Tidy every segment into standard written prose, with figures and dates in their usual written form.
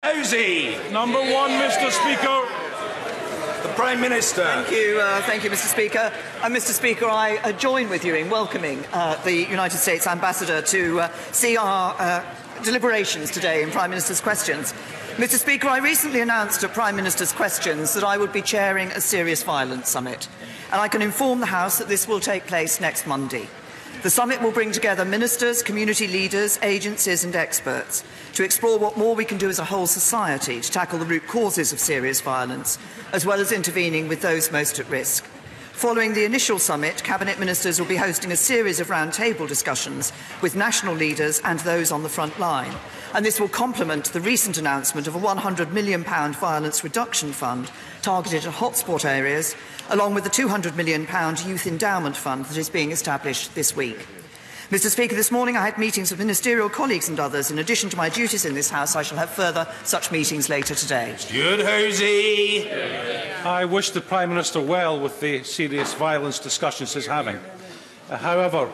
Housie. Number one, Mr. Speaker. The Prime Minister. Thank you, Mr. Speaker. Mr. Speaker, I join with you in welcoming the United States Ambassador to see our deliberations today in Prime Minister's Questions. Mr. Speaker, I recently announced at Prime Minister's Questions that I would be chairing a Serious Violence Summit, and I can inform the House that this will take place next Monday. The summit will bring together ministers, community leaders, agencies and experts to explore what more we can do as a whole society to tackle the root causes of serious violence, as well as intervening with those most at risk. Following the initial summit, Cabinet Ministers will be hosting a series of roundtable discussions with national leaders and those on the front line. And this will complement the recent announcement of a £100 million violence reduction fund targeted at hotspot areas, along with the £200 million youth endowment fund that is being established this week. Mr. Speaker, this morning I had meetings with ministerial colleagues and others. In addition to my duties in this House, I shall have further such meetings later today. Stuart Housie. I wish the Prime Minister well with the serious violence discussions he's having. However,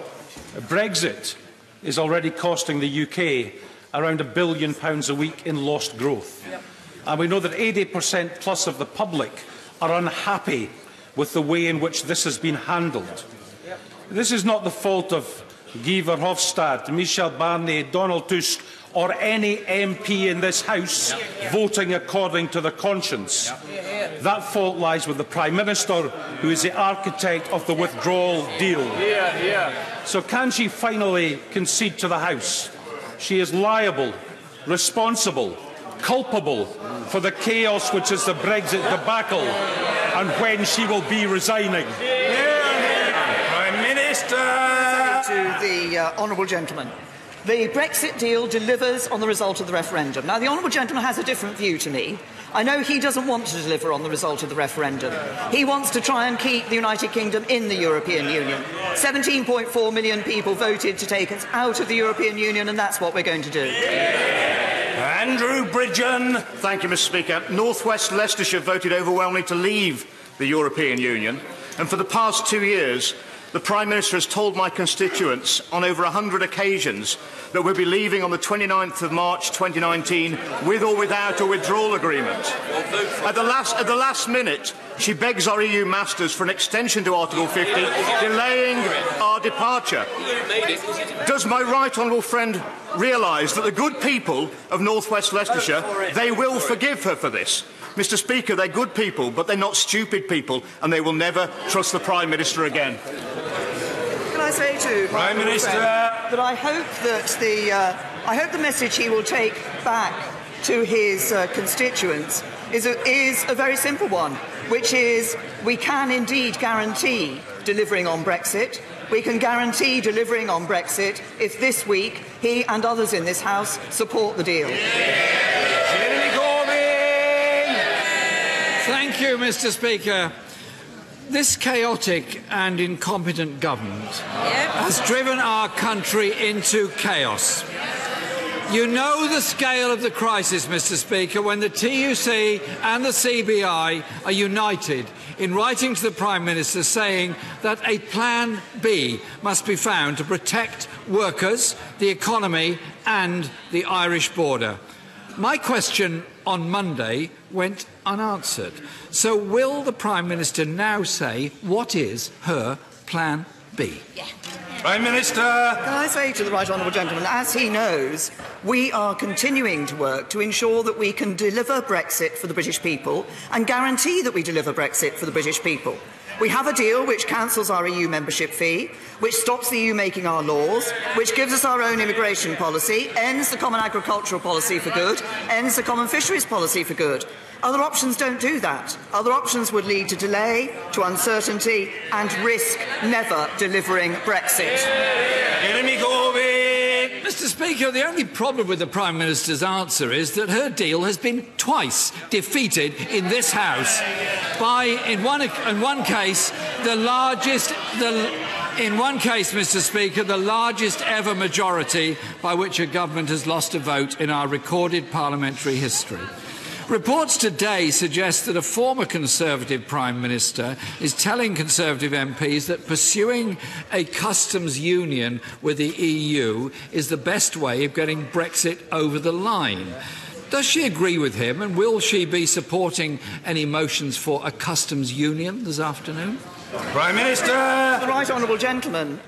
Brexit is already costing the UK around £1 billion a week in lost growth. And we know that 80% plus of the public are unhappy with the way in which this has been handled. This is not the fault of Guy Verhofstadt, Michel Barnier, Donald Tusk or any MP in this House voting according to their conscience. That fault lies with the Prime Minister, who is the architect of the withdrawal deal. So can she finally concede to the House? She is liable, responsible, culpable for the chaos which is the Brexit debacle, and when she will be resigning. Prime Minister. To the honourable gentleman. The Brexit deal delivers on the result of the referendum. Now, the honourable gentleman has a different view to me. I know he doesn't want to deliver on the result of the referendum. He wants to try and keep the United Kingdom in the European Union. 17.4 million people voted to take us out of the European Union, and that's what we're going to do. Andrew Bridgen. Thank you, Mr. Speaker. North West Leicestershire voted overwhelmingly to leave the European Union, and for the past 2 years, the Prime Minister has told my constituents on over 100 occasions that we'll be leaving on the 29th of March 2019 with or without a withdrawal agreement. At the last minute, she begs our EU masters for an extension to Article 50, delaying our departure. Does my right honourable friend realise that the good people of North West Leicestershire, they will forgive her for this? Mr. Speaker, they're good people, but they're not stupid people, and they will never trust the Prime Minister again. Can I say to Prime Minister that I hope that the message he will take back to his constituents is a very simple one, which is we can indeed guarantee delivering on Brexit. We can guarantee delivering on Brexit if this week he and others in this House support the deal. Thank you, Mr. Speaker. This chaotic and incompetent government has driven our country into chaos. You know the scale of the crisis, Mr. Speaker, when the TUC and the CBI are united in writing to the Prime Minister saying that a Plan B must be found to protect workers, the economy and the Irish border. My question on Monday went unanswered. So will the Prime Minister now say what is her Plan B? Prime Minister. Can I say to the right honourable gentleman, as he knows, we are continuing to work to ensure that we can deliver Brexit for the British people and guarantee that we deliver Brexit for the British people. We have a deal which cancels our EU membership fee, which stops the EU making our laws, which gives us our own immigration policy, ends the common agricultural policy for good, ends the common fisheries policy for good. Other options don't do that. Other options would lead to delay, to uncertainty and risk never delivering Brexit. Mr. Speaker, the only problem with the Prime Minister's answer is that her deal has been twice defeated in this House by, in one case, Mr. Speaker, the largest ever majority by which a government has lost a vote in our recorded parliamentary history. Reports today suggest that a former Conservative Prime Minister is telling Conservative MPs that pursuing a customs union with the EU is the best way of getting Brexit over the line. Does she agree with him, and will she be supporting any motions for a customs union this afternoon? Prime Minister! The Right Honourable Gentleman,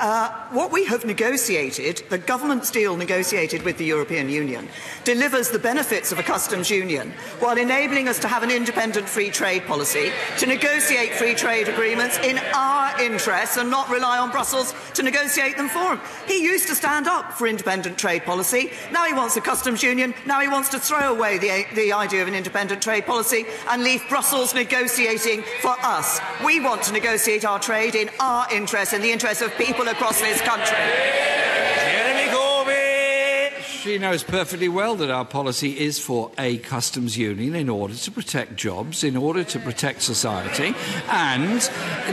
what we have negotiated, the government's deal negotiated with the European Union, delivers the benefits of a customs union while enabling us to have an independent free trade policy, to negotiate free trade agreements in our interests and not rely on Brussels to negotiate them for him. He used to stand up for independent trade policy. Now he wants a customs union. Now he wants to throw away the idea of an independent trade policy and leave Brussels negotiating for us. We want to negotiate our trade in our interests and the interests of people across this country. She knows perfectly well that our policy is for a customs union in order to protect jobs, in order to protect society, and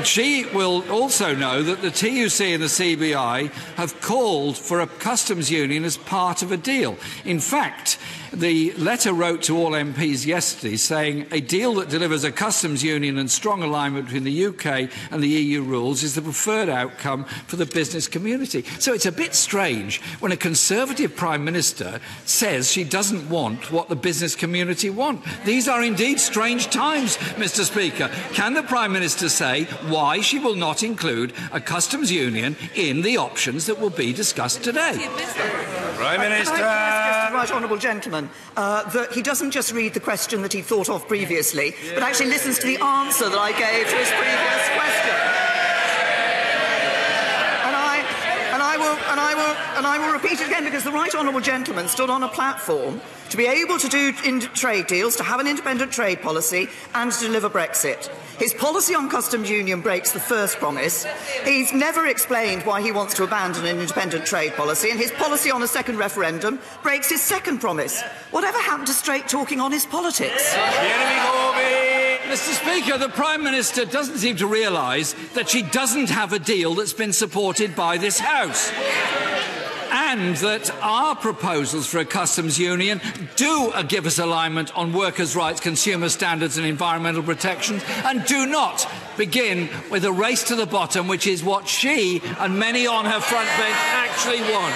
she will also know that the TUC and the CBI have called for a customs union as part of a deal. In fact, the letter wrote to all MPs yesterday saying a deal that delivers a customs union and strong alignment between the UK and the EU rules is the preferred outcome for the business community. So it's a bit strange when a Conservative Prime Minister says she doesn't want what the business community want. These are indeed strange times, Mr. Speaker. Can the Prime Minister say why she will not include a customs union in the options that will be discussed today? Prime Minister! Can I ask the Right Honourable Gentleman that he doesn't just read the question that he thought of previously, but actually listens to the answer that I gave to his previous question. And I will repeat it again, because the Right Honourable Gentleman stood on a platform to be able to do trade deals, to have an independent trade policy and to deliver Brexit. His policy on customs union breaks the first promise. He's never explained why he wants to abandon an independent trade policy, and his policy on a second referendum breaks his second promise. Whatever happened to straight talking on his politics? Mr. Speaker, the Prime Minister doesn't seem to realise that she doesn't have a deal that's been supported by this House, and that our proposals for a customs union do give us alignment on workers' rights, consumer standards and environmental protection, and do not begin with a race to the bottom, which is what she and many on her front bench actually want.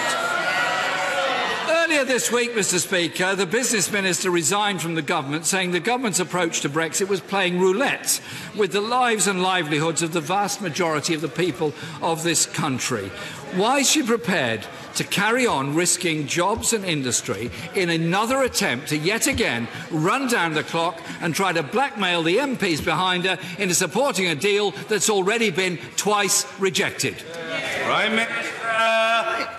Earlier this week, Mr. Speaker, the Business Minister resigned from the government, saying the government's approach to Brexit was playing roulette with the lives and livelihoods of the vast majority of the people of this country. Why is she prepared to carry on risking jobs and industry in another attempt to yet again run down the clock and try to blackmail the MPs behind her into supporting a deal that's already been twice rejected? Prime Minister!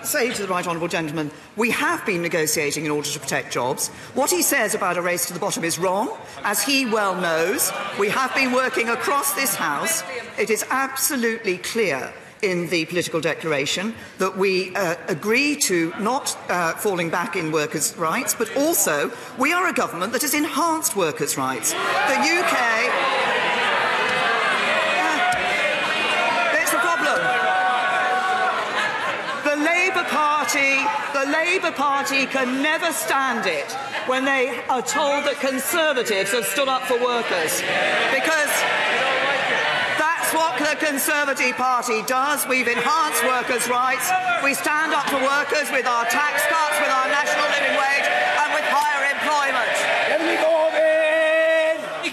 Say to the Right Honourable Gentleman, we have been negotiating in order to protect jobs. What he says about a race to the bottom is wrong. As he well knows, we have been working across this House. It is absolutely clear in the political declaration that we agree to not falling back in workers' rights, but also we are a government that has enhanced workers' rights. The UK... There's the problem. The Labour Party can never stand it when they are told that Conservatives have stood up for workers, because that's what the Conservative Party does. We've enhanced workers' rights. We stand up for workers with our tax cuts, with our national living wage and with higher employment.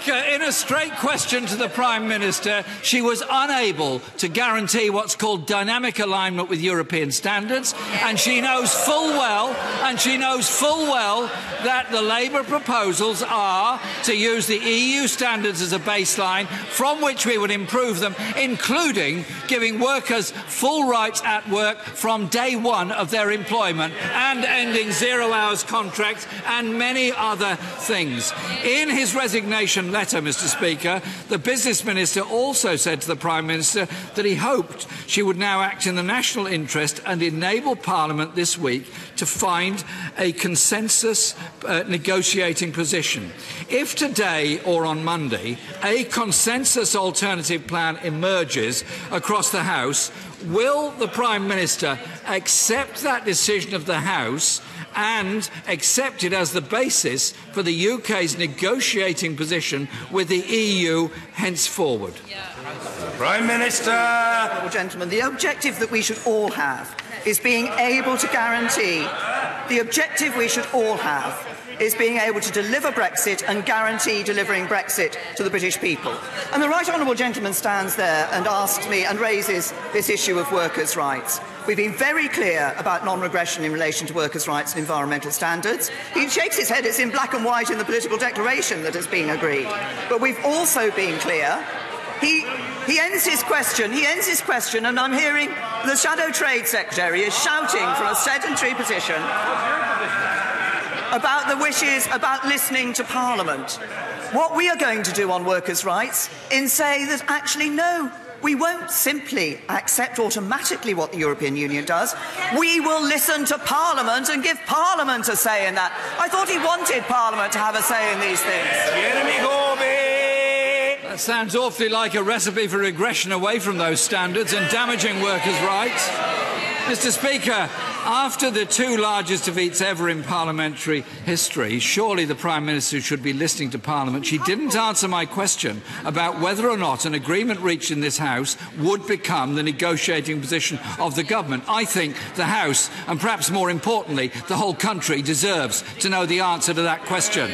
In a straight question to the Prime Minister, she was unable to guarantee what's called dynamic alignment with European standards, and she knows full well that the Labour proposals are to use the EU standards as a baseline from which we would improve them, including giving workers full rights at work from day one of their employment and ending zero-hours contracts and many other things. In his resignation letter, Mr. Speaker, the Business Minister also said to the Prime Minister that he hoped she would now act in the national interest and enable Parliament this week to find a consensus negotiating position. If today or on Monday a consensus alternative plan emerges across the House, will the Prime Minister accept that decision of the House and accept it as the basis for the UK's negotiating position with the EU henceforward? Prime Minister! Well, gentlemen, the objective that we should all have is being able to guarantee, the objective we should all have is being able to deliver Brexit and guarantee delivering Brexit to the British people. And the right honourable gentleman stands there and asks me and raises this issue of workers' rights. We've been very clear about non-regression in relation to workers' rights and environmental standards. He shakes his head. It's in black and white in the political declaration that has been agreed. But we've also been clear. He ends his question, and I'm hearing the Shadow Trade Secretary is shouting from a sedentary position about the wishes, about listening to Parliament. What we are going to do on workers' rights is say that actually no, we won't simply accept automatically what the European Union does. We will listen to Parliament and give Parliament a say in that. I thought he wanted Parliament to have a say in these things. That sounds awfully like a recipe for regression away from those standards and damaging workers' rights. Mr. Speaker, after the two largest defeats ever in parliamentary history, surely the Prime Minister should be listening to Parliament. She didn't answer my question about whether or not an agreement reached in this House would become the negotiating position of the government. I think the House, and perhaps more importantly, the whole country, deserves to know the answer to that question.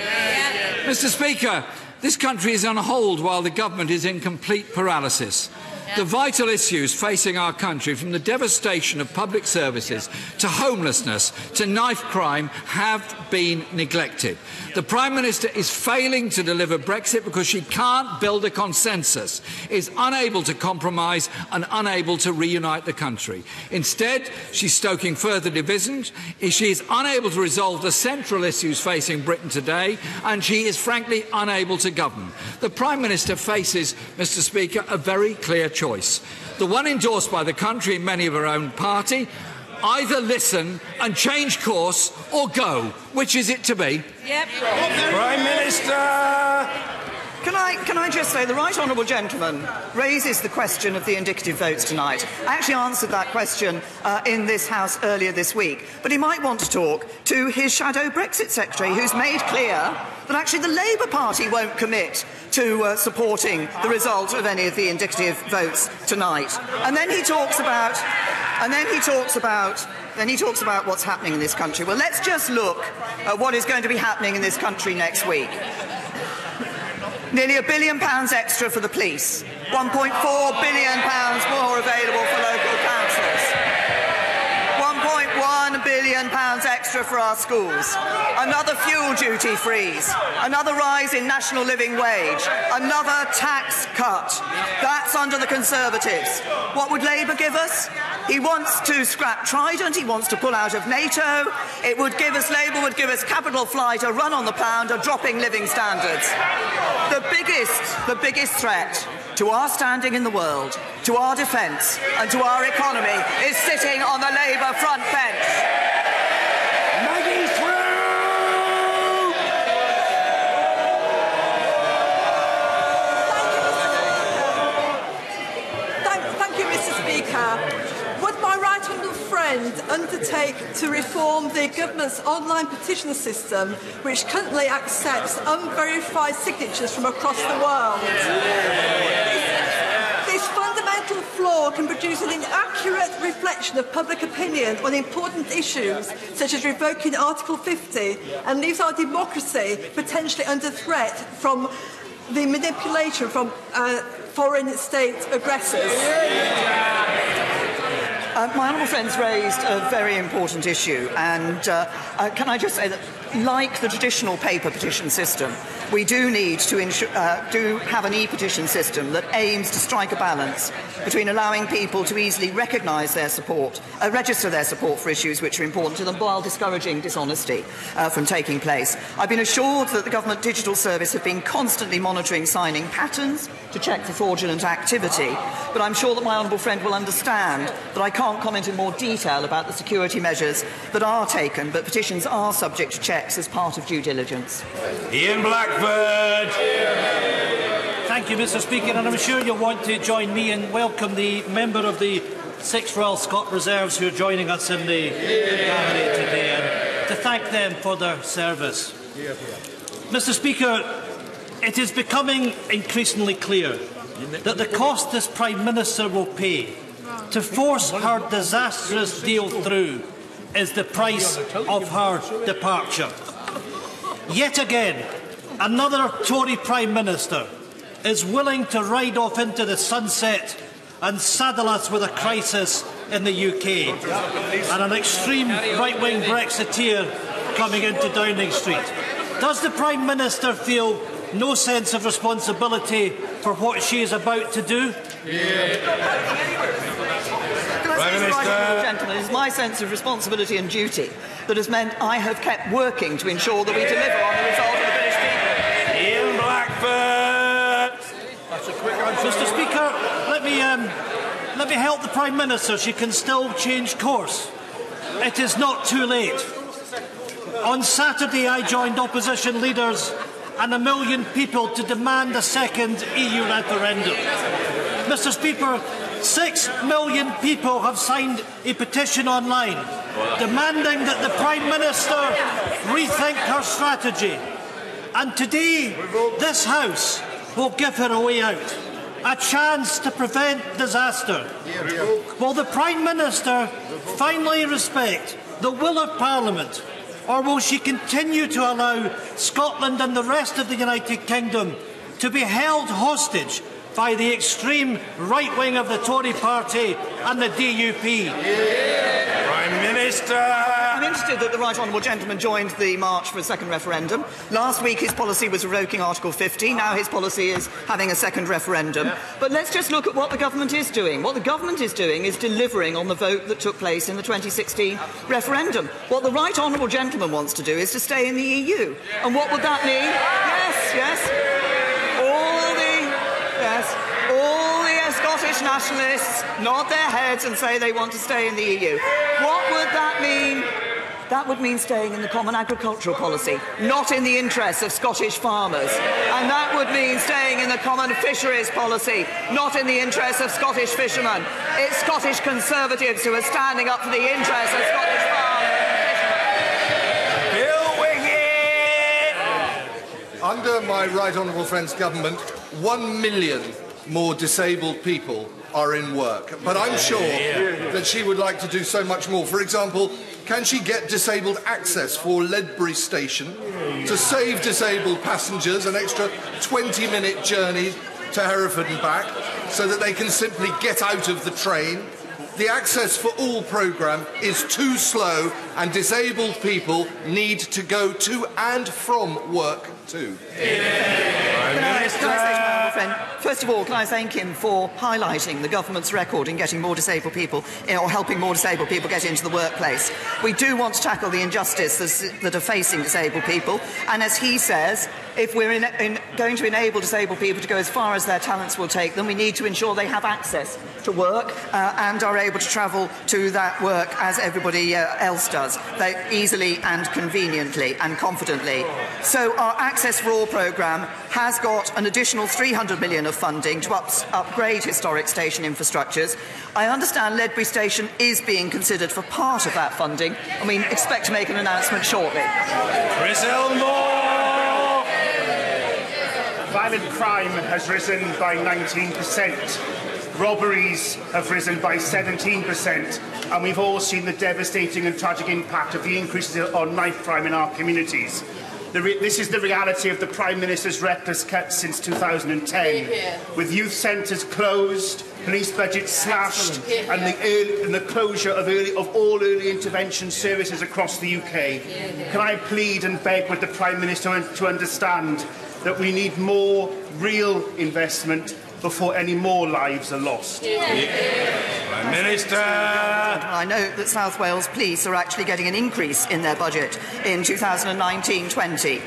Mr. Speaker, this country is on hold while the government is in complete paralysis. The vital issues facing our country, from the devastation of public services to homelessness to knife crime, have been neglected. The Prime Minister is failing to deliver Brexit because she can't build a consensus, is unable to compromise and unable to reunite the country. Instead, she's stoking further divisions, she is unable to resolve the central issues facing Britain today, and she is frankly unable to govern. The Prime Minister faces, Mr. Speaker, a very clear choice. The one endorsed by the country and many of her own party: either listen and change course or go. Which is it to be? Yep. Prime Minister! Can I just say, the right honourable gentleman raises the question of the indicative votes tonight. I actually answered that question in this House earlier this week. But he might want to talk to his shadow Brexit secretary, who's made clear that actually the Labour Party won't commit to supporting the result of any of the indicative votes tonight. And then he talks about what's happening in this country. Well, let's just look at what is going to be happening in this country next week. Nearly £1 billion extra for the police, £1.4 billion more available for local councils, £1.1 billion extra for our schools, another fuel duty freeze, another rise in national living wage, another tax cut. That's under the Conservatives. What would Labour give us? He wants to scrap Trident, he wants to pull out of NATO. Labour would give us capital flight, a run on the pound, a dropping living standards. The biggest threat to our standing in the world, to our defence and to our economy is sitting on the Labour front bench. Thank you, Mr. Speaker. Would my right honourable friend undertake to reform the government's online petition system, which currently accepts unverified signatures from across the world? This fundamental flaw can produce an inaccurate reflection of public opinion on important issues, such as revoking Article 50, and leaves our democracy potentially under threat from the manipulation from foreign state aggressors. My honourable friend's raised a very important issue, and can I just say that, like the traditional paper petition system, we do need to have an e-petition system that aims to strike a balance between allowing people to easily recognise their support, register their support for issues which are important to them, while discouraging dishonesty from taking place. I've been assured that the Government Digital Service have been constantly monitoring signing patterns to check for fraudulent activity, but I'm sure that my honourable friend will understand that I can't comment in more detail about the security measures that are taken, but petitions are subject to checks as part of due diligence. Ian Blackford. Thank you, Mr. Speaker, and I'm sure you'll want to join me and welcome the member of the 6th Royal Scot Reserves who are joining us in the gallery today, and to thank them for their service. Mr. Speaker, it is becoming increasingly clear that the cost this Prime Minister will pay to force her disastrous deal through is the price of her departure. Yet again, another Tory Prime Minister is willing to ride off into the sunset and saddle us with a crisis in the UK and an extreme right-wing Brexiteer coming into Downing Street. Does the Prime Minister feel no sense of responsibility for what she is about to do? Gentlemen, it's my sense of responsibility and duty that has meant I have kept working to ensure that we deliver on the result of the British people. Ian Blackford! That's a quick answer. Mr. Speaker, let me help the Prime Minister. She can still change course. It is not too late. On Saturday, I joined opposition leaders and 1 million people to demand a second EU referendum. Mr. Speaker, 6 million people have signed a petition online demanding that the Prime Minister rethink her strategy. And today, this House will give her a way out, a chance to prevent disaster. Will the Prime Minister finally respect the will of Parliament, or will she continue to allow Scotland and the rest of the United Kingdom to be held hostage by the extreme right wing of the Tory party and the DUP? Prime Minister! I'm interested that the Right Honourable Gentleman joined the march for a second referendum. Last week his policy was revoking Article 50, now his policy is having a second referendum. But let's just look at what the government is doing. What the government is doing is delivering on the vote that took place in the 2016 referendum. What the Right Honourable Gentleman wants to do is to stay in the EU. And what would that mean? Yes. All the Scottish nationalists nod their heads and say they want to stay in the EU. What would that mean? That would mean staying in the Common Agricultural Policy, not in the interests of Scottish farmers. And that would mean staying in the Common Fisheries Policy, not in the interests of Scottish fishermen. It's Scottish Conservatives who are standing up for the interests of Scottish farmers. Bill Wiggett! Under my Right Honourable Friend's government, 1 million more disabled people are in work. But I'm sure that she would like to do so much more. For example, can she get disabled access for Ledbury Station to save disabled passengers an extra 20-minute journey to Hereford and back so that they can simply get out of the train? The Access for All programme is too slow and disabled people need to go to and from work too. First of all, can I thank him for highlighting the government's record in getting more disabled people, or helping more disabled people get into the workplace. We do want to tackle the injustices that are facing disabled people, and as he says, if we're going to enable disabled people to go as far as their talents will take them, we need to ensure they have access to work and are able to travel to that work as everybody else does, easily and conveniently and confidently. So our Access for All programme has got an additional 300 million of funding to upgrade historic station infrastructures. I understand Ledbury Station is being considered for part of that funding, and we expect to make an announcement shortly. Chris Elmore! Violent crime has risen by 19%. Robberies have risen by 17%, and we've all seen the devastating and tragic impact of the increases on knife crime in our communities. This is the reality of the Prime Minister's reckless cuts since 2010, with youth centres closed, police budgets slashed, and the closure of all early intervention services across the UK. Can I plead and beg with the Prime Minister to understand that we need more real investment before any more lives are lost? Prime Minister! I know that South Wales Police are actually getting an increase in their budget in 2019-20,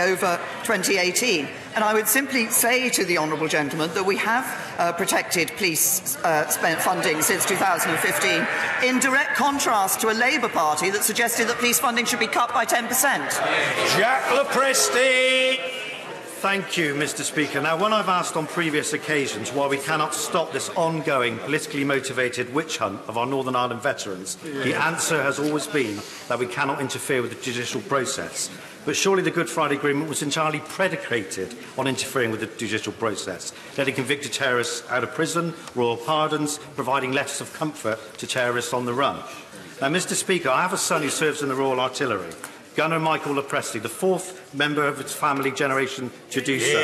over 2018. And I would simply say to the Honourable Gentleman that we have protected police funding since 2015, in direct contrast to a Labour Party that suggested that police funding should be cut by 10%. Jack Lepresti! Thank you, Mr. Speaker. Now, when I've asked on previous occasions why we cannot stop this ongoing politically motivated witch hunt of our Northern Ireland veterans, the answer has always been that we cannot interfere with the judicial process. But surely the Good Friday Agreement was entirely predicated on interfering with the judicial process, letting convicted terrorists out of prison, royal pardons, providing letters of comfort to terrorists on the run. Now, Mr. Speaker, I have a son who serves in the Royal Artillery. Gunner Michael Lepresti, the fourth member of his family generation to do so.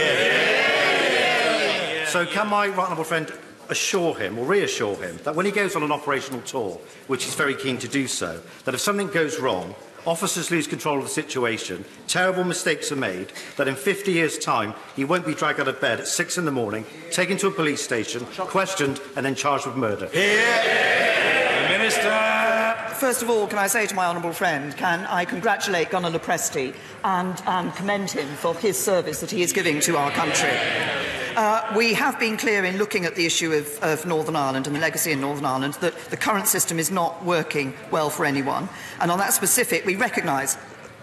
So can my right honourable friend assure him, or reassure him, that when he goes on an operational tour, which he's very keen to do so, that if something goes wrong, officers lose control of the situation, terrible mistakes are made, that in 50 years' time he won't be dragged out of bed at 6 in the morning, taken to a police station, questioned and then charged with murder? Minister. First of all, can I say to my honourable friend, can I congratulate Gunner Lepresti and commend him for his service that he is giving to our country. We have been clear in looking at the issue of Northern Ireland and the legacy in Northern Ireland that the current system is not working well for anyone. And on that specific, we recognise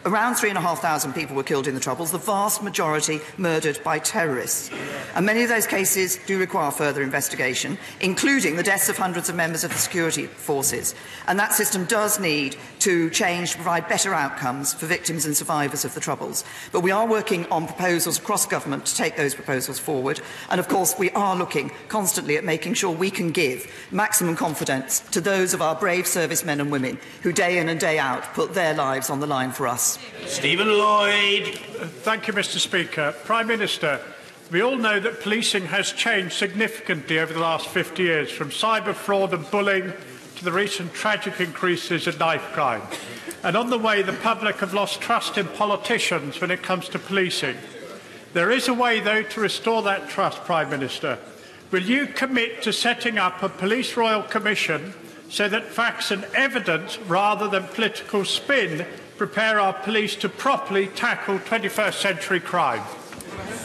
around 3,500 people were killed in the Troubles, the vast majority murdered by terrorists. And many of those cases do require further investigation, including the deaths of hundreds of members of the security forces. And that system does need to change to provide better outcomes for victims and survivors of the Troubles. But we are working on proposals across government to take those proposals forward. And of course, we are looking constantly at making sure we can give maximum confidence to those of our brave servicemen and women who day in and day out put their lives on the line for us. Stephen Lloyd. Thank you, Mr. Speaker. Prime Minister, we all know that policing has changed significantly over the last 50 years, from cyber fraud and bullying to the recent tragic increases in knife crime. And on the way, the public have lost trust in politicians when it comes to policing. There is a way, though, to restore that trust, Prime Minister. Will you commit to setting up a Police Royal Commission so that facts and evidence, rather than political spin, prepare our police to properly tackle 21st century crime?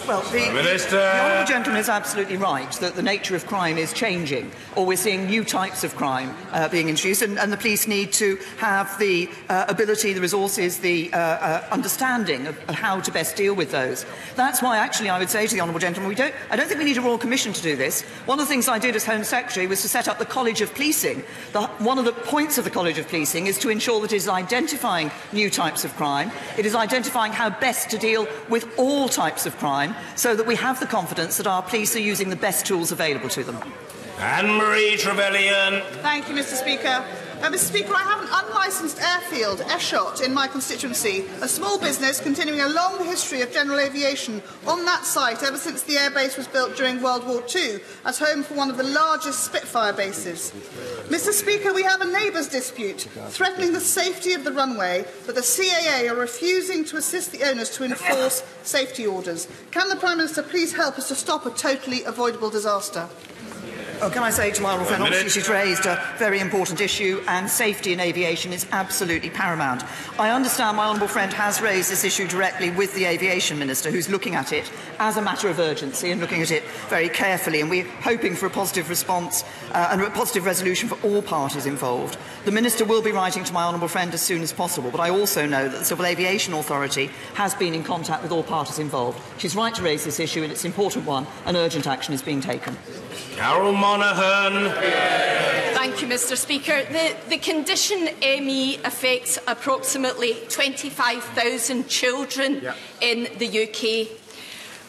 Well, the honourable gentleman is absolutely right that the nature of crime is changing, or we're seeing new types of crime being introduced, and the police need to have the ability, the resources, the understanding of how to best deal with those. That's why, actually, I would say to the honourable gentleman, I don't think we need a Royal Commission to do this. One of the things I did as Home Secretary was to set up the College of Policing. One of the points of the College of Policing is to ensure that it is identifying new types of crime, it is identifying how best to deal with all types of crime, so that we have the confidence that our police are using the best tools available to them. Anne-Marie Trevelyan. Thank you, Mr. Speaker. Mr. Speaker, I have an unlicensed airfield, Esshot, in my constituency, a small business continuing a long history of general aviation on that site ever since the airbase was built during World War II as home for one of the largest Spitfire bases. Mr. Speaker, we have a neighbours' dispute threatening the safety of the runway, but the CAA are refusing to assist the owners to enforce safety orders. Can the Prime Minister please help us to stop a totally avoidable disaster? Oh, can I say to my honourable friend, obviously she's raised a very important issue, and safety in aviation is absolutely paramount. I understand my honourable friend has raised this issue directly with the Aviation Minister, who's looking at it as a matter of urgency and looking at it very carefully, and we're hoping for a positive response and a positive resolution for all parties involved. The Minister will be writing to my honourable friend as soon as possible, but I also know that the Civil Aviation Authority has been in contact with all parties involved. She's right to raise this issue, and it's an important one, and urgent action is being taken. Carol Monaghan. Thank you, Mr. Speaker. The condition ME affects approximately 25,000 children in the UK.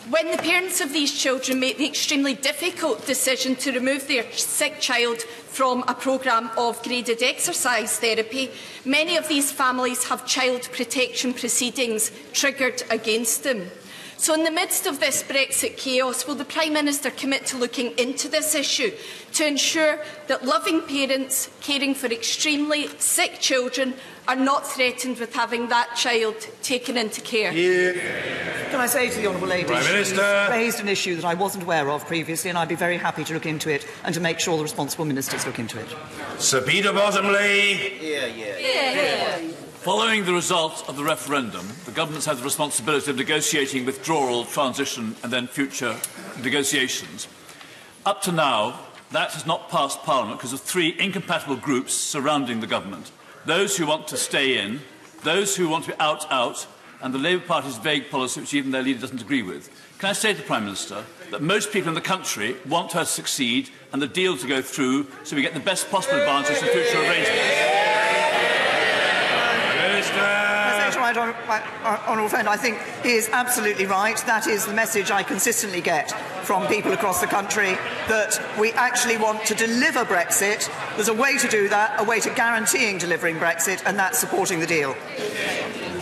When the parents of these children make the extremely difficult decision to remove their sick child from a programme of graded exercise therapy, many of these families have child protection proceedings triggered against them. So in the midst of this Brexit chaos, will the Prime Minister commit to looking into this issue to ensure that loving parents caring for extremely sick children are not threatened with having that child taken into care? Can I say to the honourable lady, Prime Minister. she's raised an issue that I wasn't aware of previously, and I'd be very happy to look into it and to make sure the responsible ministers look into it. Sir Peter Bottomley. Following the result of the referendum, the government's had the responsibility of negotiating withdrawal, transition and then future negotiations. Up to now, that has not passed Parliament because of three incompatible groups surrounding the government. Those who want to stay in, those who want to be out, and the Labour Party's vague policy, which even their leader doesn't agree with. Can I say to the Prime Minister that most people in the country want her to succeed and the deal to go through so we get the best possible advantage from future arrangements? My honourable friend, I think he is absolutely right. That is the message I consistently get from people across the country, that we actually want to deliver Brexit. There's a way to do that, a way to guaranteeing delivering Brexit, and that's supporting the deal.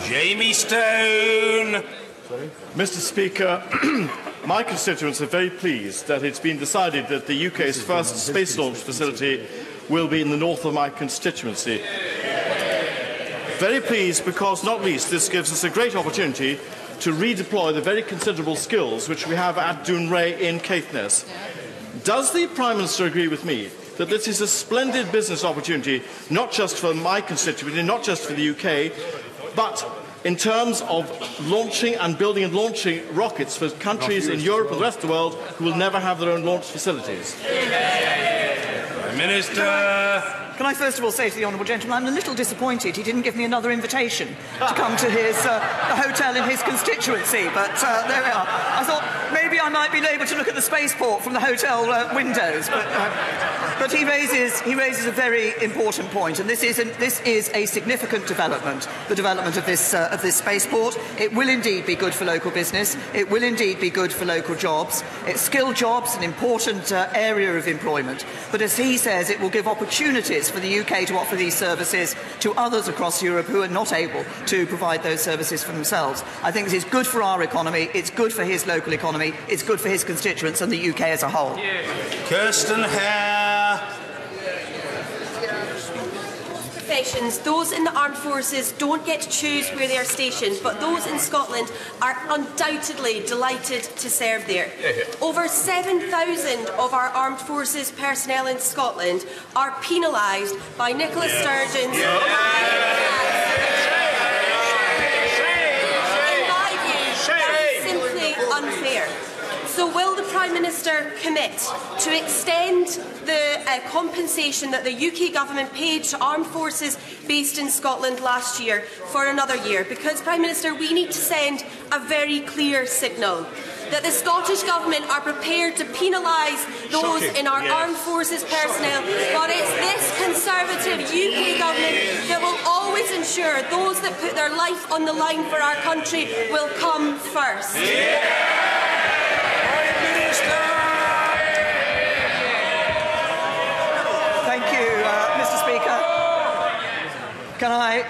Jamie Stone. Mr. Speaker, my constituents are very pleased that it's been decided that the UK's first space launch facility will be in the north of my constituency. Very pleased because, not least, this gives us a great opportunity to redeploy the very considerable skills which we have at Dounreay in Caithness. Does the Prime Minister agree with me that this is a splendid business opportunity, not just for my constituency, not just for the UK, but in terms of launching and building and launching rockets for countries in Europe and the rest of the world who will never have their own launch facilities? Prime Minister. Can I first of all say to the honourable gentleman, I'm a little disappointed he didn't give me another invitation to come to his the hotel in his constituency, but there we are. I thought maybe I might be able to look at the spaceport from the hotel windows, but he raises a very important point, and this is a significant development, the development of this spaceport. It will indeed be good for local business. It will indeed be good for local jobs. It's skilled jobs, an important area of employment. But as he says, it will give opportunities for the UK to offer these services to others across Europe who are not able to provide those services for themselves. I think this is good for our economy, it's good for his local economy, it's good for his constituents and the UK as a whole. Kirsten Hare. Professions, those in the armed forces don't get to choose where they are stationed, but those in Scotland are undoubtedly delighted to serve there. Over 7,000 of our armed forces personnel in Scotland are penalised by Nicola Sturgeon's In my view, that is simply unfair. So will the Prime Minister commit to extend the compensation that the UK Government paid to armed forces based in Scotland last year for another year? Because, Prime Minister, we need to send a very clear signal that the Scottish Government are prepared to penalise those in our armed forces personnel, but it's this Conservative UK Government that will always ensure those that put their life on the line for our country will come first.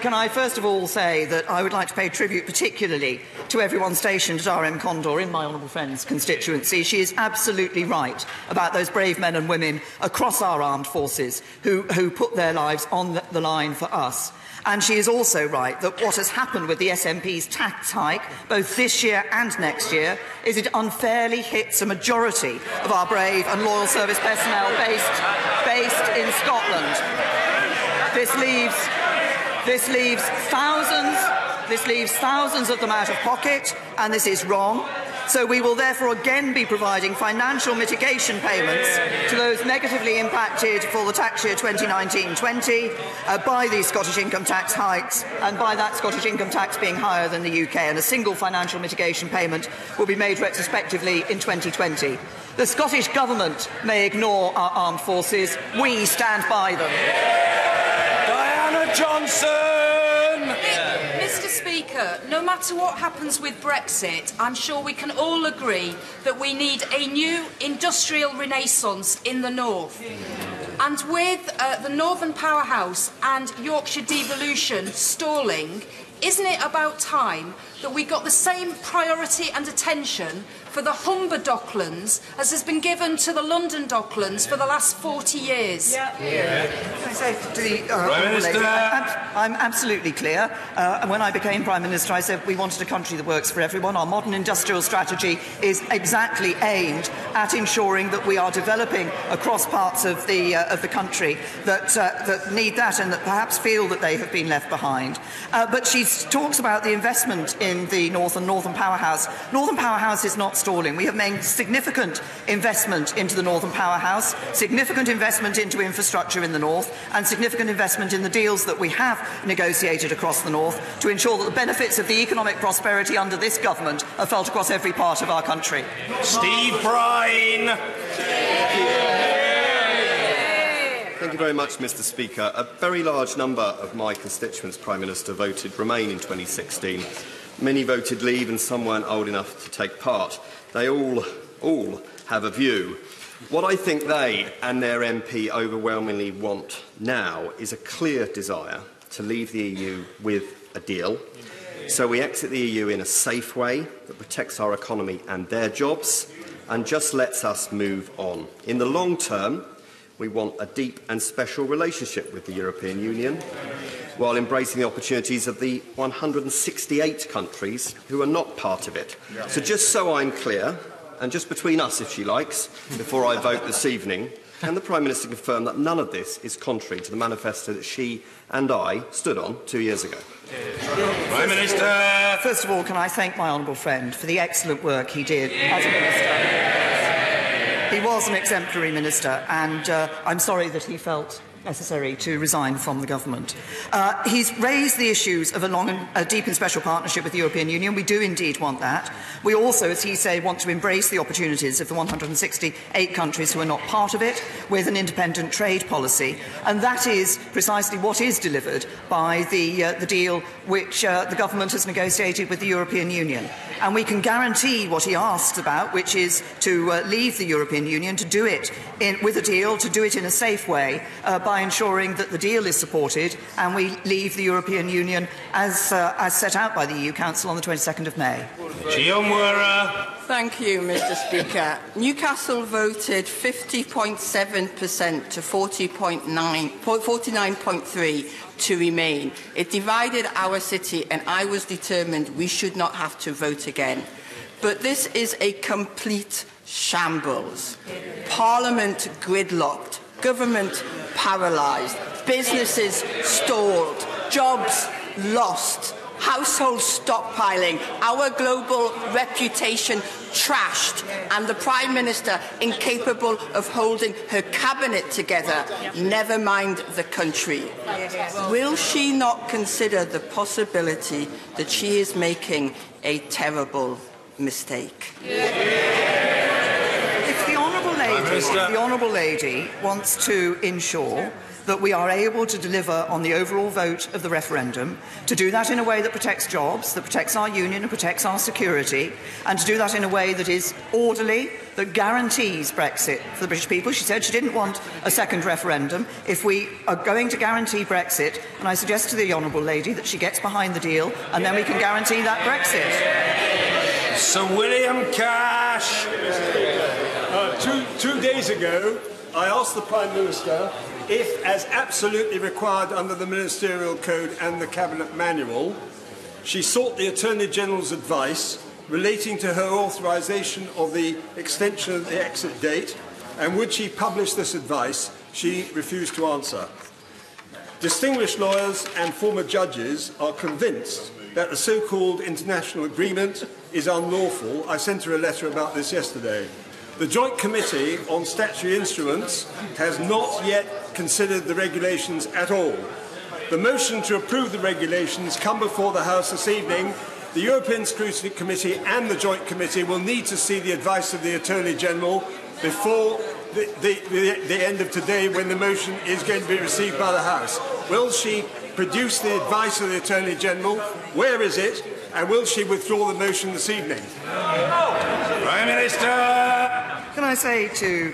Can I first of all say that I would like to pay tribute particularly to everyone stationed at RM Condor in my honourable friend's constituency. She is absolutely right about those brave men and women across our armed forces who put their lives on the line for us. And she is also right that what has happened with the SNP's tax hike, both this year and next year, is it unfairly hits a majority of our brave and loyal service personnel based in Scotland. This leaves thousands of them out of pocket, and this is wrong. So we will therefore again be providing financial mitigation payments to those negatively impacted for the tax year 2019-20 by these Scottish income tax hikes, and by that Scottish income tax being higher than the UK, and a single financial mitigation payment will be made retrospectively in 2020. The Scottish Government may ignore our armed forces. We stand by them. Diana Johnson. Mr. Speaker, no matter what happens with Brexit, I'm sure we can all agree that we need a new industrial renaissance in the north. And with the Northern Powerhouse and Yorkshire devolution stalling, isn't it about time that we got the same priority and attention for the Humber Docklands as has been given to the London Docklands for the last 40 years? Can I say to the Prime Minister? I'm absolutely clear. When I became Prime Minister, I said we wanted a country that works for everyone. Our modern industrial strategy is exactly aimed at ensuring that we are developing across parts of the country that need that and that perhaps feel that they have been left behind. But she talks about the investment in the North and Northern Powerhouse. Northern Powerhouse is not stalling. We have made significant investment into the Northern Powerhouse, significant investment into infrastructure in the North, and significant investment in the deals that we have negotiated across the North to ensure that the benefits of the economic prosperity under this government are felt across every part of our country. Steve Brine. Thank you very much, Mr. Speaker. A very large number of my constituents, Prime Minister, voted Remain in 2016. Many voted Leave and some weren't old enough to take part. They all have a view. What I think they and their MP overwhelmingly want now is a clear desire to leave the EU with a deal, So we exit the EU in a safe way that protects our economy and their jobs and just lets us move on. In the long term, we want a deep and special relationship with the European Union while embracing the opportunities of the 168 countries who are not part of it. So just so I'm clear, and just between us if she likes, before I vote this evening, can the Prime Minister confirm that none of this is contrary to the manifesto that she and I stood on 2 years ago? Prime Minister! First of all, can I thank my honourable friend for the excellent work he did as a minister. He was an exemplary minister, and I'm sorry that he felt necessary to resign from the government. He's raised the issues of a deep and special partnership with the European Union. We do indeed want that. We also, as he said, want to embrace the opportunities of the 168 countries who are not part of it with an independent trade policy. And that is precisely what is delivered by the deal which the government has negotiated with the European Union. And we can guarantee what he asks about, which is to leave the European Union, to do it with a deal, to do it in a safe way, by ensuring that the deal is supported and we leave the European Union as set out by the EU Council on the 22nd of May. Thank you, Mr. Speaker. Newcastle voted 50.7% to 49.3% to remain. It divided our city, and I was determined we should not have to vote again. But this is a complete shambles. Parliament gridlocked, government paralysed, businesses stalled, jobs lost, households stockpiling, our global reputation trashed, and the Prime Minister incapable of holding her cabinet together, never mind the country. Will she not consider the possibility that she is making a terrible mistake? If the Honourable Lady wants to ensure that we are able to deliver on the overall vote of the referendum, to do that in a way that protects jobs, that protects our union and protects our security, and to do that in a way that is orderly, that guarantees Brexit for the British people. She said she didn't want a second referendum. If we are going to guarantee Brexit, and I suggest to the Honourable Lady that she gets behind the deal, and then we can guarantee that Brexit. Sir William Cash. Two days ago, I asked the Prime Minister if, as absolutely required under the Ministerial Code and the Cabinet Manual, she sought the Attorney-General's advice relating to her authorisation of the extension of the exit date, and would she publish this advice. She refused to answer. Distinguished lawyers and former judges are convinced that the so-called international agreement is unlawful. I sent her a letter about this yesterday. The Joint Committee on Statutory Instruments has not yet considered the regulations at all. The motion to approve the regulations come before the House this evening. The European Scrutiny Committee and the Joint Committee will need to see the advice of the Attorney-General before the end of today, when the motion is going to be received by the House. Will she produce the advice of the Attorney-General? Where is it? And will she withdraw the motion this evening? Prime Minister! Can I say to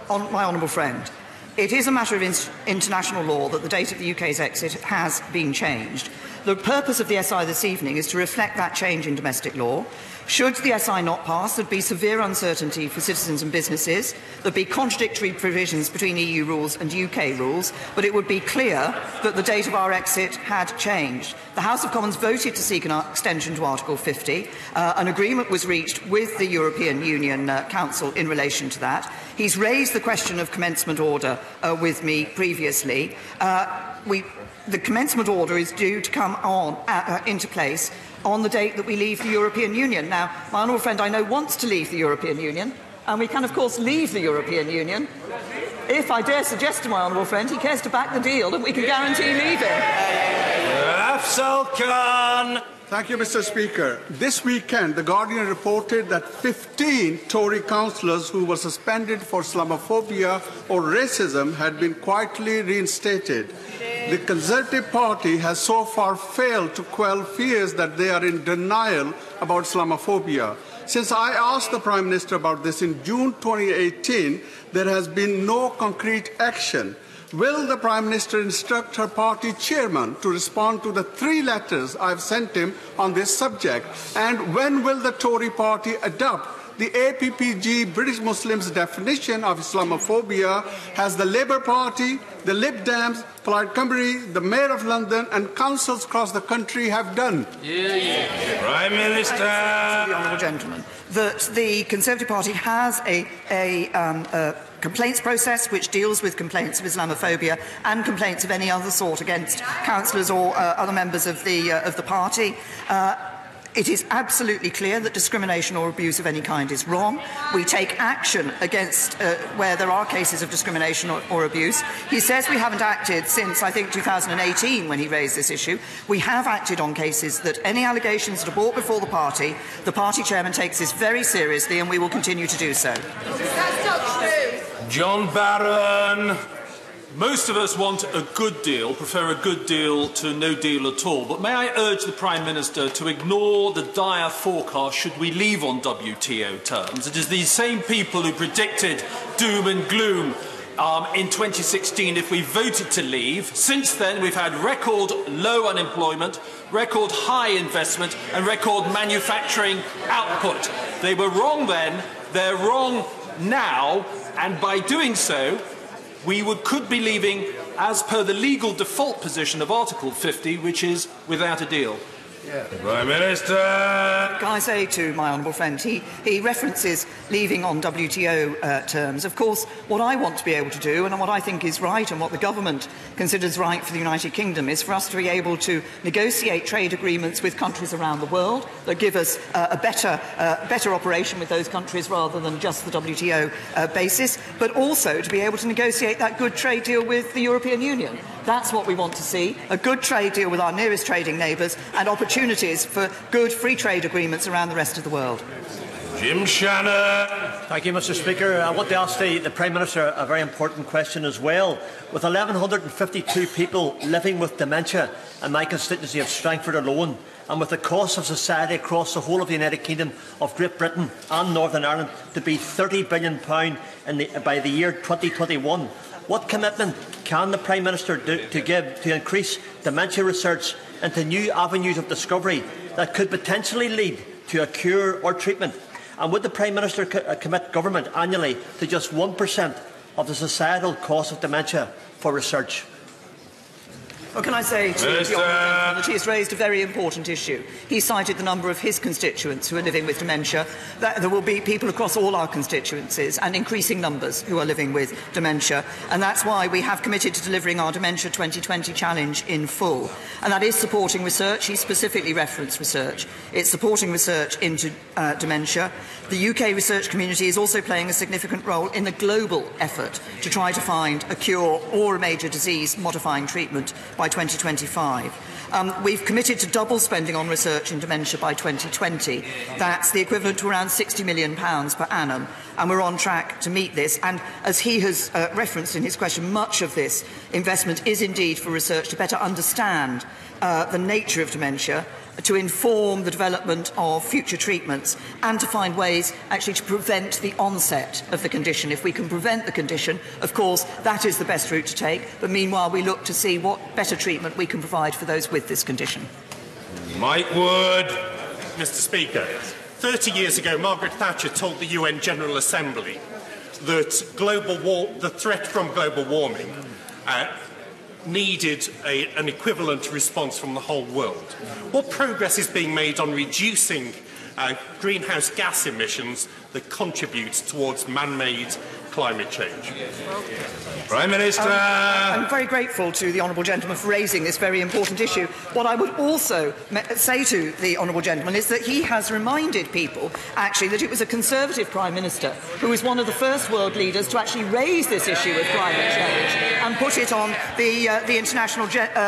my honourable friend, it is a matter of international law that the date of the UK's exit has been changed. The purpose of the SI this evening is to reflect that change in domestic law. Should the SI not pass, there would be severe uncertainty for citizens and businesses. There would be contradictory provisions between EU rules and UK rules, but it would be clear that the date of our exit had changed. The House of Commons voted to seek an extension to Article 50. An agreement was reached with the European Union Council in relation to that. He's raised the question of commencement order with me previously. The commencement order is due to come into place on the date that we leave the European Union. Now, my honourable friend, I know, wants to leave the European Union, and we can, of course, leave the European Union if, I dare suggest to my honourable friend, he cares to back the deal and we can guarantee leaving. Afzal Khan. Thank you, Mr. Speaker. This weekend, The Guardian reported that 15 Tory councillors who were suspended for Islamophobia or racism had been quietly reinstated. The Conservative Party has so far failed to quell fears that they are in denial about Islamophobia. Since I asked the Prime Minister about this in June 2018, there has been no concrete action. Will the Prime Minister instruct her party chairman to respond to the 3 letters I've sent him on this subject? And when will the Tory party adopt the APPG British Muslims definition of Islamophobia as the Labour Party, the Lib Dems, Plaid Cymru, the Mayor of London and councils across the country have done? Prime Minister. The honourable gentleman, that the Conservative Party has a complaints process which deals with complaints of Islamophobia and complaints of any other sort against councillors or other members of the party. It is absolutely clear that discrimination or abuse of any kind is wrong. We take action against where there are cases of discrimination or abuse. He says we haven't acted since, I think, 2018 when he raised this issue. We have acted on cases that any allegations that are brought before the party chairman takes this very seriously, and we will continue to do so. That's not true. John Barron. Most of us want a good deal, prefer a good deal to no deal at all. But may I urge the Prime Minister to ignore the dire forecast should we leave on WTO terms. It is these same people who predicted doom and gloom in 2016 if we voted to leave. Since then, we've had record low unemployment, record high investment and record manufacturing output. They were wrong then, they're wrong now, and by doing so, we could be leaving as per the legal default position of Article 50, which is without a deal. Prime Minister. Can I say to my honourable friend, he references leaving on WTO terms. Of course, what I want to be able to do, and what I think is right, and what the government considers right for the United Kingdom, is for us to be able to negotiate trade agreements with countries around the world that give us a better operation with those countries rather than just the WTO basis, but also to be able to negotiate that good trade deal with the European Union. That's what we want to see, a good trade deal with our nearest trading neighbours and opportunities for good free trade agreements around the rest of the world. Jim Shannon. Thank you, Mr. Speaker. I want to ask the Prime Minister a very important question as well. With 1,152 people living with dementia in my constituency of Strangford alone, and with the cost of society across the whole of the United Kingdom of Great Britain and Northern Ireland to be £30 billion by the year 2021, what commitment can the Prime Minister do to increase dementia research into new avenues of discovery that could potentially lead to a cure or treatment? And would the Prime Minister commit government annually to just 1% of the societal cost of dementia for research? Well, can I say to the Honourable Gentleman that he has raised a very important issue. He cited the number of his constituents who are living with dementia. That there will be people across all our constituencies and increasing numbers who are living with dementia. And that's why we have committed to delivering our Dementia 2020 challenge in full. And that is supporting research. He specifically referenced research. It's supporting research into dementia. The UK research community is also playing a significant role in the global effort to try to find a cure or a major disease-modifying treatment by 2025. We've committed to double spending on research in dementia by 2020. That's the equivalent to around £60 million per annum, and we're on track to meet this. And as he has referenced in his question, much of this investment is indeed for research to better understand the nature of dementia, to inform the development of future treatments and to find ways actually to prevent the onset of the condition. If we can prevent the condition, of course, that is the best route to take. But meanwhile, we look to see what better treatment we can provide for those with this condition. Mike Wood. Mr. Speaker, 30 years ago, Margaret Thatcher told the UN General Assembly that the threat from global warming needed an equivalent response from the whole world. What progress is being made on reducing greenhouse gas emissions that contribute towards man-made climate change? Prime Minister. I'm very grateful to the honourable gentleman for raising this very important issue. What I would also say to the honourable gentleman is that he has reminded people, actually, that it was a Conservative Prime Minister who was one of the first world leaders to actually raise this issue of climate change and put it on the international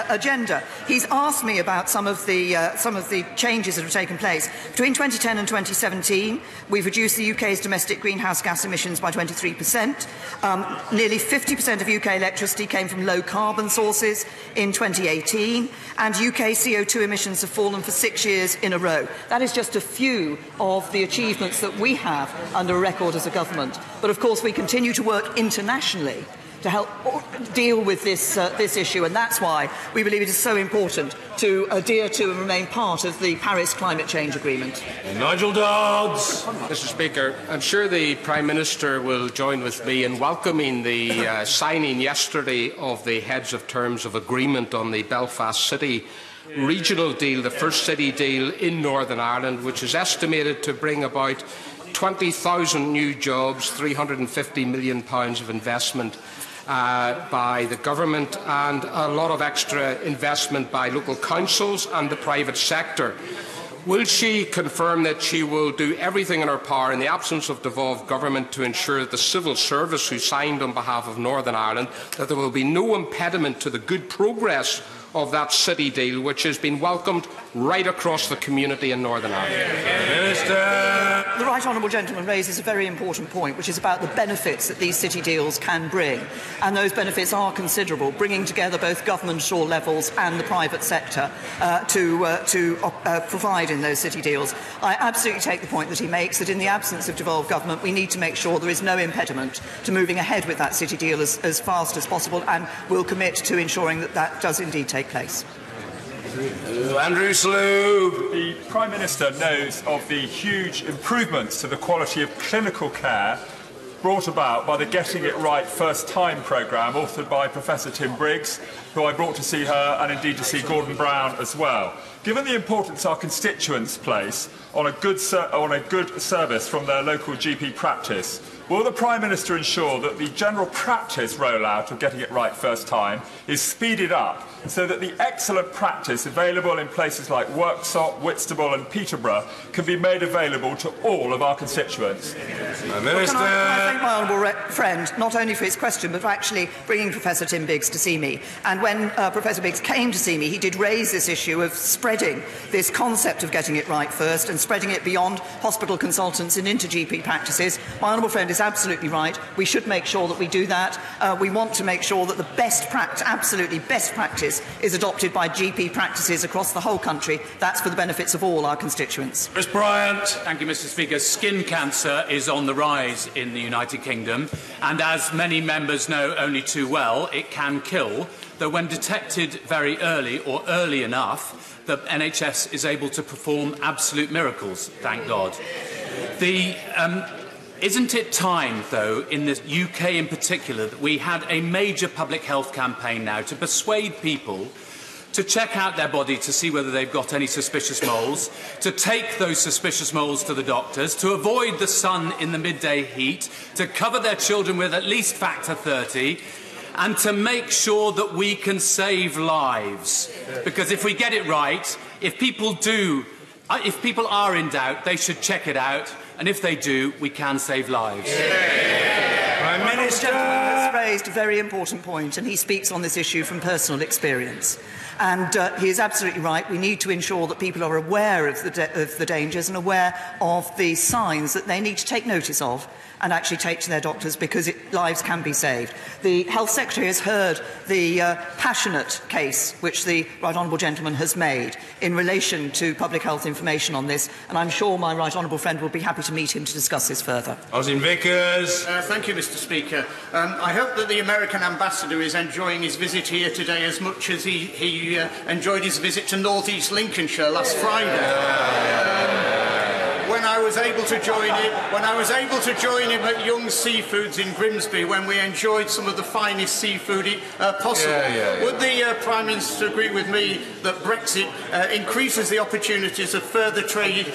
agenda. He's asked me about some of the changes that have taken place. Between 2010 and 2017, we've reduced the UK's domestic greenhouse gas emissions by 23%. Nearly 50% of UK electricity came from low-carbon sources in 2018, and UK CO2 emissions have fallen for 6 years in a row. That is just a few of the achievements that we have under a record as a government. But of course, we continue to work internationally to help deal with this issue, and that's why we believe it is so important to adhere to and remain part of the Paris Climate Change Agreement. Nigel Dodds. Mr. Speaker, I'm sure the Prime Minister will join with me in welcoming the signing yesterday of the Heads of Terms of Agreement on the Belfast City regional deal, the first city deal in Northern Ireland, which is estimated to bring about 20,000 new jobs, £350 million of investment by the government, and a lot of extra investment by local councils and the private sector. Will she confirm that she will do everything in her power in the absence of devolved government to ensure that the civil service who signed on behalf of Northern Ireland, that there will be no impediment to the good progress of that city deal, which has been welcomed right across the community in Northern Ireland? Minister. The right honourable gentleman raises a very important point, which is about the benefits that these city deals can bring. And those benefits are considerable, bringing together both government at all levels and the private sector to provide in those city deals. I absolutely take the point that he makes, that in the absence of devolved government, we need to make sure there is no impediment to moving ahead with that city deal as fast as possible, and will commit to ensuring that that does indeed take place. Andrew Slew. The Prime Minister knows of the huge improvements to the quality of clinical care brought about by the Getting It Right First Time programme authored by Professor Tim Briggs, who I brought to see her and indeed to see Gordon Brown as well. Given the importance our constituents place on a good service from their local GP practice, will the Prime Minister ensure that the general practice rollout of Getting It Right First Time is speeded up so that the excellent practice available in places like Worksop, Whitstable and Peterborough can be made available to all of our constituents? Minister. Can I thank my honourable friend not only for his question but for actually bringing Professor Tim Biggs to see me. And when Professor Biggs came to see me, he did raise this issue of spreading this concept of getting it right first and spreading it beyond hospital consultants and into GP practices. My honourable friend is absolutely right. We should make sure that we do that. We want to make sure that the absolutely best practice is adopted by GP practices across the whole country. That's for the benefits of all our constituents. Chris Bryant. Thank you, Mr. Speaker. Skin cancer is on the rise in the United Kingdom, and as many members know only too well, it can kill, though when detected very early or early enough, the NHS is able to perform absolute miracles, thank God. Isn't it time, though, in the UK in particular, that we had a major public health campaign now to persuade people to check out their body to see whether they've got any suspicious moles, to take those suspicious moles to the doctors, to avoid the sun in the midday heat, to cover their children with at least factor 30, and to make sure that we can save lives? Because if we get it right, if people are in doubt, they should check it out. And if they do, we can save lives. Prime Minister has raised a very important point, and he speaks on this issue from personal experience. And he is absolutely right. We need to ensure that people are aware of the dangers and aware of the signs that they need to take notice of and actually take to their doctors, because lives can be saved. The Health Secretary has heard the passionate case which the Right Honourable Gentleman has made in relation to public health information on this, and I'm sure my Right Honourable friend will be happy to meet him to discuss this further. Oisin Vickers. Thank you, Mr. Speaker. I hope that the American ambassador is enjoying his visit here today as much as he enjoyed his visit to North East Lincolnshire last Friday. When I was able to join him at Young Seafoods in Grimsby, when we enjoyed some of the finest seafood possible. Would the Prime Minister agree with me that Brexit increases the opportunities of further trade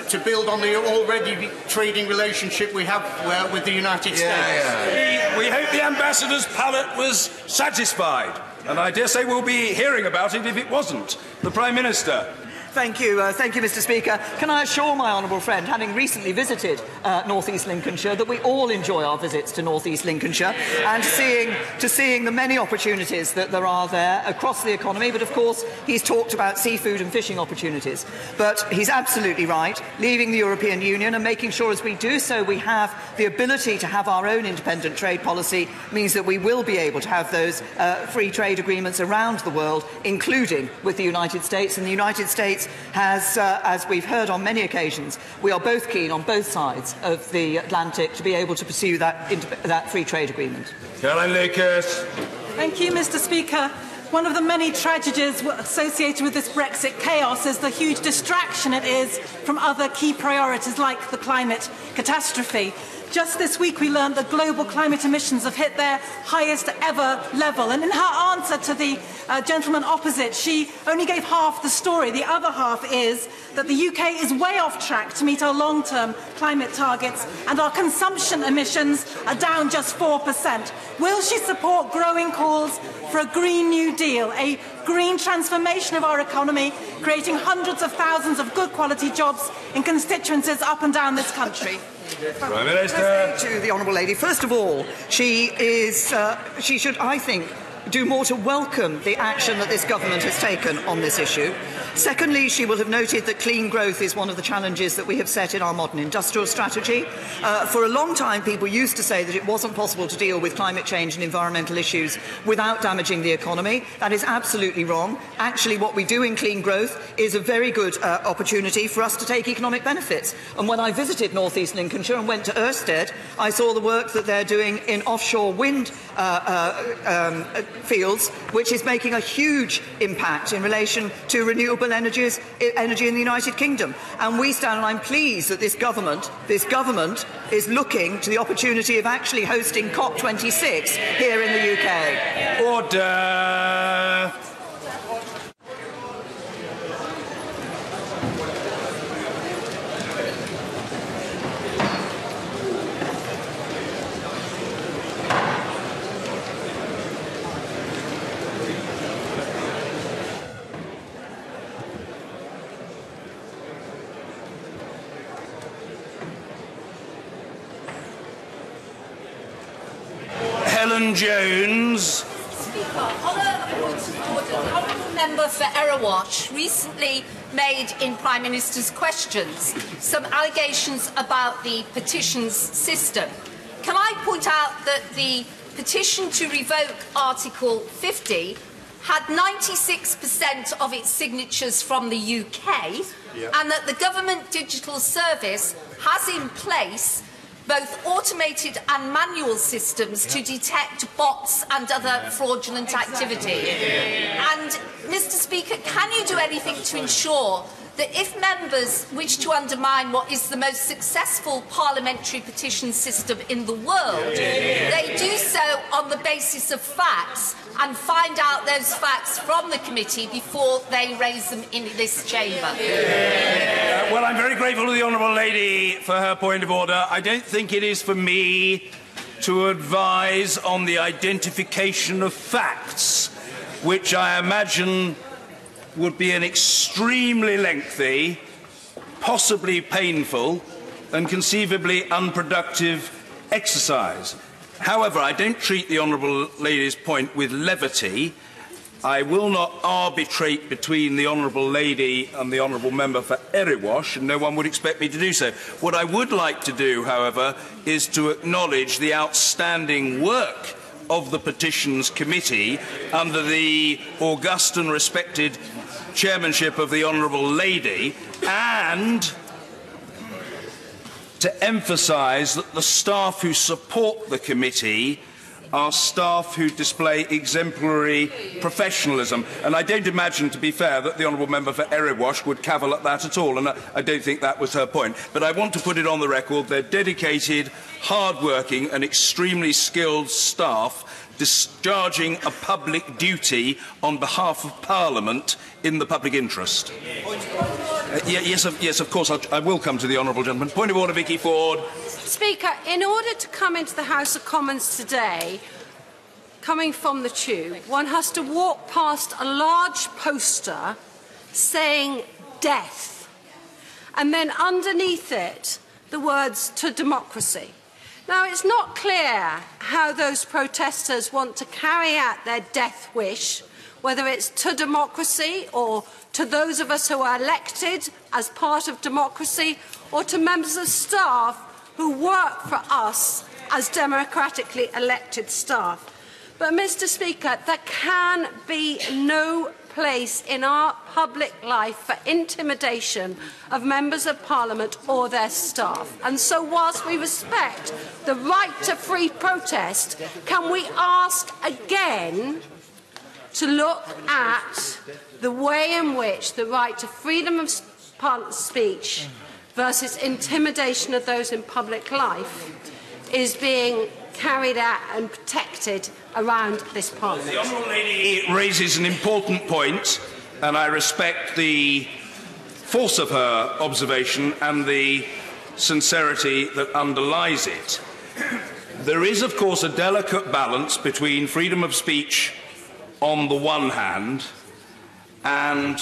to build on the already trading relationship we have with the United States? We hope the Ambassador's palate was satisfied, and I dare say we'll be hearing about it if it wasn't. The Prime Minister. Thank you, Mr. Speaker. Can I assure my honourable friend, having recently visited North East Lincolnshire, that we all enjoy our visits to North East Lincolnshire and seeing the many opportunities that there are there across the economy. But of course, he's talked about seafood and fishing opportunities. But he's absolutely right. Leaving the European Union and making sure as we do so we have the ability to have our own independent trade policy means that we will be able to have those free trade agreements around the world, including with the United States. And the United States States has, as we've heard on many occasions, we are both keen on both sides of the Atlantic to be able to pursue that free trade agreement. Caroline Lucas. Thank you, Mr. Speaker. One of the many tragedies associated with this Brexit chaos is the huge distraction it is from other key priorities like the climate catastrophe. Just this week we learned that global climate emissions have hit their highest ever level. And in her answer to the gentleman opposite, she only gave half the story. The other half is that the UK is way off track to meet our long-term climate targets and our consumption emissions are down just 4%. Will she support growing calls for a Green New Deal, a green transformation of our economy, creating hundreds of thousands of good quality jobs in constituencies up and down this country? Prime Minister. To the honourable lady, first of all, she should, I think, do more to welcome the action that this government has taken on this issue. Secondly, she will have noted that clean growth is one of the challenges that we have set in our modern industrial strategy. For a long time, people used to say that it wasn't possible to deal with climate change and environmental issues without damaging the economy. That is absolutely wrong. Actually, what we do in clean growth is a very good opportunity for us to take economic benefits. And when I visited North East Lincolnshire and went to Ørsted, I saw the work that they're doing in offshore wind fields, which is making a huge impact in relation to renewable energy in the United Kingdom. And we stand, and I'm pleased that this government is looking to the opportunity of actually hosting COP26 here in the UK. Order. Helen Jones. Speaker, on a point of order, the honourable member for Erewash recently made in Prime Minister's questions some allegations about the petitions system. Can I point out that the petition to revoke Article 50 had 96% of its signatures from the UK, and that the Government Digital Service has in place both automated and manual systems to detect bots and other fraudulent activity. And, Mr. Speaker, can you do anything to ensure that if members wish to undermine what is the most successful parliamentary petition system in the world, they do so on the basis of facts and find out those facts from the committee before they raise them in this chamber? Well, I'm very grateful to the honourable lady for her point of order. I don't think it is for me to advise on the identification of facts, which I imagine would be an extremely lengthy, possibly painful, and conceivably unproductive exercise. However, I don't treat the honourable lady's point with levity. I will not arbitrate between the honourable lady and the honourable member for Erewash, and no one would expect me to do so. What I would like to do, however, is to acknowledge the outstanding work of the Petitions Committee under the august and respected chairmanship of the honourable lady, and to emphasise that the staff who support the committee are staff who display exemplary professionalism. And I don't imagine, to be fair, that the honourable member for Erewash would cavil at that at all, and I don't think that was her point. But I want to put it on the record: they're dedicated, hard-working and extremely skilled staff discharging a public duty on behalf of Parliament in the public interest. Yes, of course, I will come to the honourable gentleman. Point of order, Vicky Ford. Speaker, in order to come into the House of Commons today, coming from the tube, one has to walk past a large poster saying death, and then underneath it the words "to democracy." Now, it's not clear how those protesters want to carry out their death wish, whether it's to democracy or to those of us who are elected as part of democracy, or to members of staff who work for us as democratically elected staff. But, Mr. Speaker, there can be no place in our public life for intimidation of members of Parliament or their staff. And so whilst we respect the right to free protest, can we ask again to look at the way in which the right to freedom of speech versus intimidation of those in public life is being carried out and protected around this Parliament? The Honourable Lady raises an important point, and I respect the force of her observation and the sincerity that underlies it. There is, of course, a delicate balance between freedom of speech on the one hand and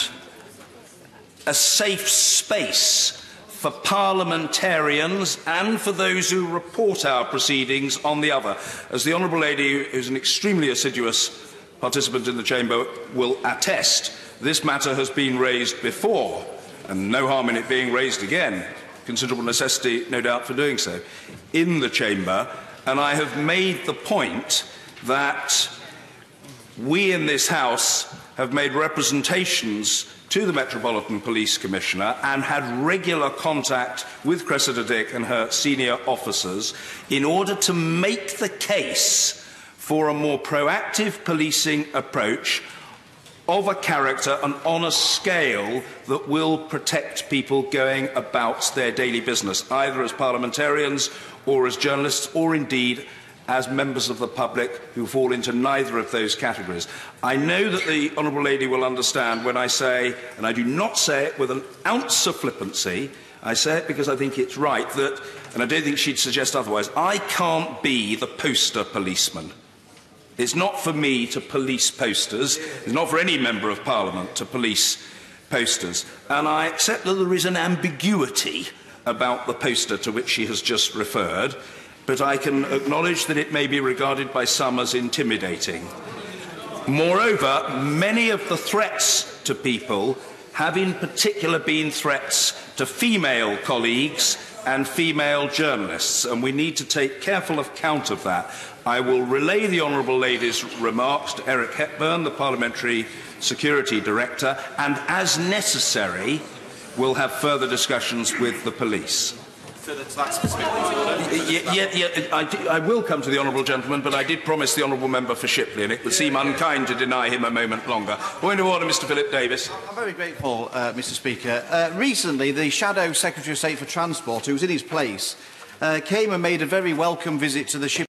a safe space for parliamentarians and for those who report our proceedings on the other. As the Honourable Lady, who is an extremely assiduous participant in the Chamber, will attest, this matter has been raised before, and no harm in it being raised again. Considerable necessity, no doubt, for doing so, in the Chamber. And I have made the point that we in this House have made representations to the Metropolitan Police Commissioner and had regular contact with Cressida Dick and her senior officers in order to make the case for a more proactive policing approach of a character and on a scale that will protect people going about their daily business, either as parliamentarians or as journalists or indeed as members of the public who fall into neither of those categories. I know that the Honourable Lady will understand when I say, and I do not say it with an ounce of flippancy, I say it because I think it's right, that, and I don't think she'd suggest otherwise, I can't be the poster policeman. It's not for me to police posters. It's not for any Member of Parliament to police posters. And I accept that there is an ambiguity about the poster to which she has just referred, but I can acknowledge that it may be regarded by some as intimidating. Moreover, many of the threats to people have in particular been threats to female colleagues and female journalists, and we need to take careful account of that. I will relay the Honourable Lady's remarks to Eric Hepburn, the Parliamentary Security Director, and as necessary, we'll have further discussions with the police. I will come to the Honourable Gentleman, but I did promise the Honourable Member for Shipley, and it would seem unkind to deny him a moment longer. Point of order, Mr. Philip Davis. I'm very grateful, Mr. Speaker. Recently, the Shadow Secretary of State for Transport, who was in his place, came and made a very welcome visit to the ship.